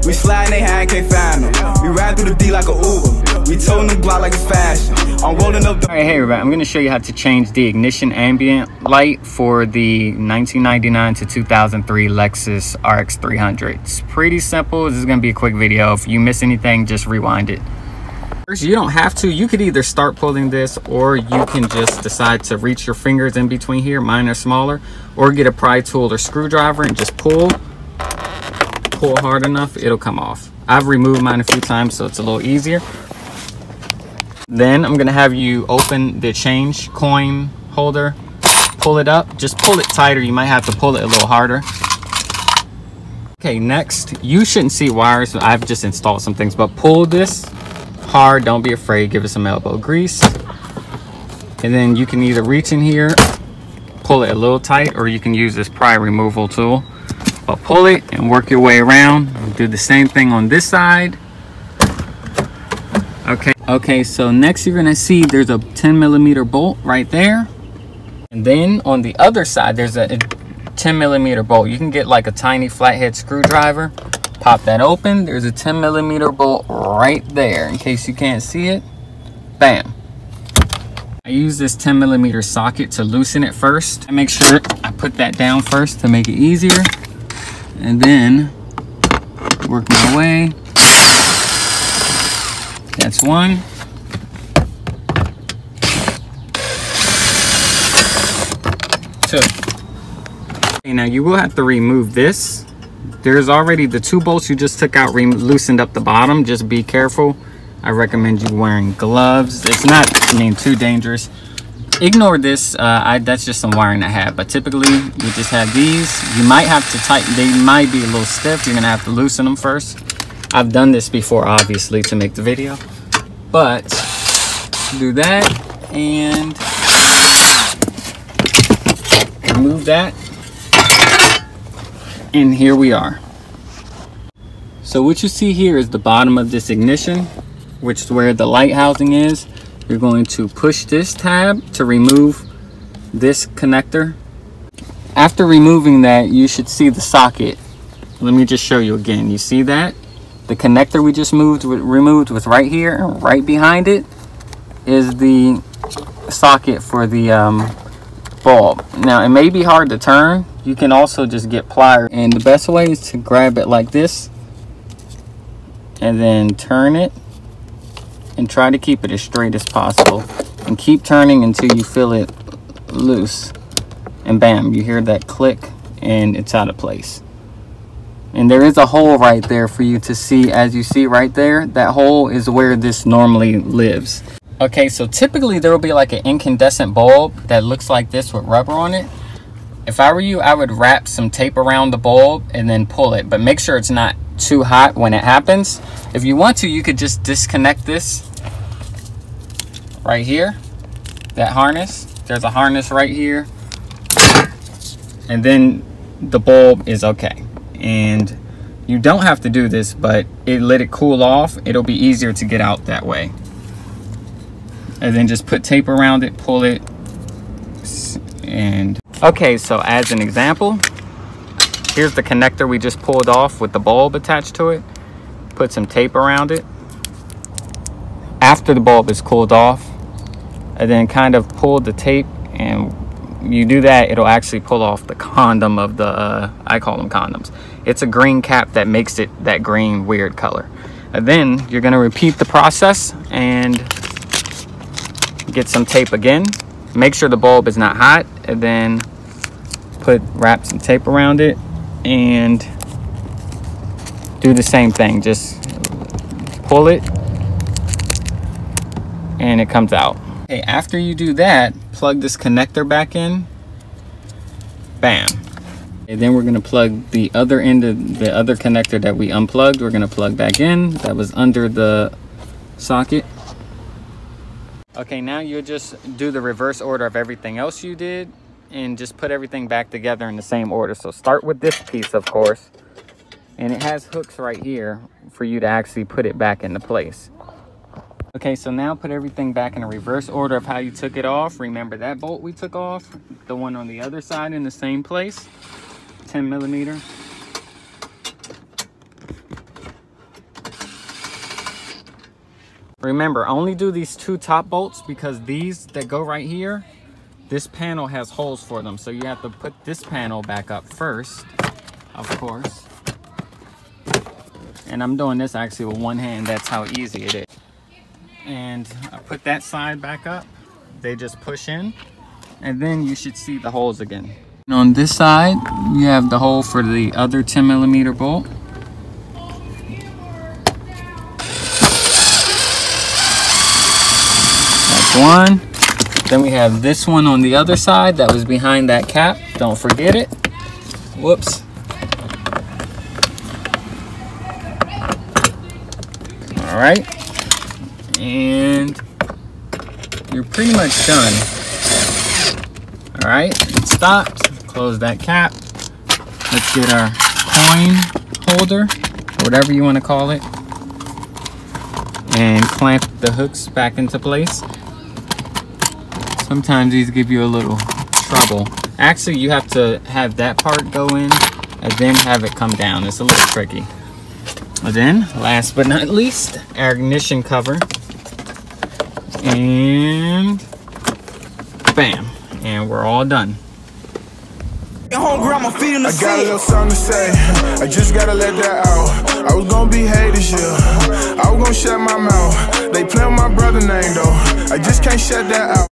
We slide in they hand, can't find them. We ride through the D like a Uber. We towing the block like it's fashion. I'm rolling up the... Alright, hey everybody, I'm going to show you how to change the ignition ambient light for the 1999 to 2003 Lexus RX300. It's pretty simple. This is going to be a quick video. If you miss anything, just rewind it. First, you don't have to. You could either start pulling this, or you can just decide to reach your fingers in between here. Mine are smaller. Or get a pry tool or screwdriver and just pull hard enough, it'll come off. I've removed mine a few times, so it's a little easier. Then I'm gonna have you open the change coin holder, pull it up, just pull it tighter. You might have to pull it a little harder. Okay, next, you shouldn't see wires. I've just installed some things, but pull this hard. Don't be afraid. Give it some elbow grease. And then you can either reach in here, pull it a little tight, or you can use this pry removal tool. But pull it and work your way around. Do the same thing on this side. Okay, so next you're gonna see there's a 10mm bolt right there. And then on the other side, there's a 10mm bolt. You can get like a tiny flathead screwdriver. Pop that open. There's a 10mm bolt right there. In case you can't see it, bam. I use this 10mm socket to loosen it first. I make sure I put that down first to make it easier. And then work my way. That's one. Two. Okay, now you will have to remove this. There's already the two bolts you just took out loosened up the bottom. Just be careful. I recommend you wearing gloves. It's not, too dangerous. Ignore this. That's just some wiring I have, but typically you just have these. You might have to tighten. They might be a little stiff. You're gonna have to loosen them first. I've done this before, obviously, to make the video, but do that and remove that, and here we are. So what you see here is the bottom of this ignition, which is where the light housing is. You're going to push this tab to remove this connector. After removing that, you should see the socket. Let me just show you again. You see that? The connector we just removed was right here, and right behind it is the socket for the bulb. Now, it may be hard to turn. You can also just get pliers, and the best way is to grab it like this and then turn it. And try to keep it as straight as possible. And keep turning until you feel it loose. And bam, you hear that click and it's out of place. And there is a hole right there for you to see. As you see right there, that hole is where this normally lives. Okay, so typically there will be like an incandescent bulb that looks like this with rubber on it. If I were you, I would wrap some tape around the bulb and then pull it. But make sure it's not too hot when it happens. If you want to, you could just disconnect this right here, that harness. There's a harness right here, and then the bulb is okay. And you don't have to do this, but let it cool off. It'll be easier to get out that way. And then just put tape around it, pull it, and okay, so as an example, here's the connector we just pulled off with the bulb attached to it. Put some tape around it. After the bulb is cooled off, and then kind of pull the tape, and you do that, it'll actually pull off the condom of the, I call them condoms. It's a green cap that makes it that green weird color. And then you're gonna repeat the process and get some tape again. Make sure the bulb is not hot, and then wrap some tape around it and do the same thing. Just pull it and it comes out. Okay, after you do that, plug this connector back in. Bam. And then we're gonna plug the other end of the other connector that we unplugged. We're gonna plug back in. That was under the socket. Okay, now you'll just do the reverse order of everything else you did and just put everything back together in the same order. So start with this piece, of course, and it has hooks right here for you to actually put it back into place. Okay, so now put everything back in a reverse order of how you took it off. Remember that bolt we took off, the one on the other side in the same place, 10mm. Remember, only do these 2 top bolts because these that go right here, this panel has holes for them. So you have to put this panel back up first, of course. And I'm doing this actually with one hand. That's how easy it is. And I put that side back up. They just push in. And then you should see the holes again. And on this side, you have the hole for the other 10mm bolt. That's one. Then we have this one on the other side that was behind that cap. Don't forget it. Whoops. All right. And you're pretty much done. All right, it stopped. Close that cap. Let's get our coin holder, or whatever you want to call it, and clamp the hooks back into place. Sometimes these give you a little trouble. Actually, you have to have that part go in and then have it come down. It's a little tricky. And then, last but not least, our ignition cover. And bam. And we're all done. I got a little something to say. I just gotta let that out. I was gonna be hated this year. I was gonna shut my mouth. They play with my brother's name though. I just can't shut that out.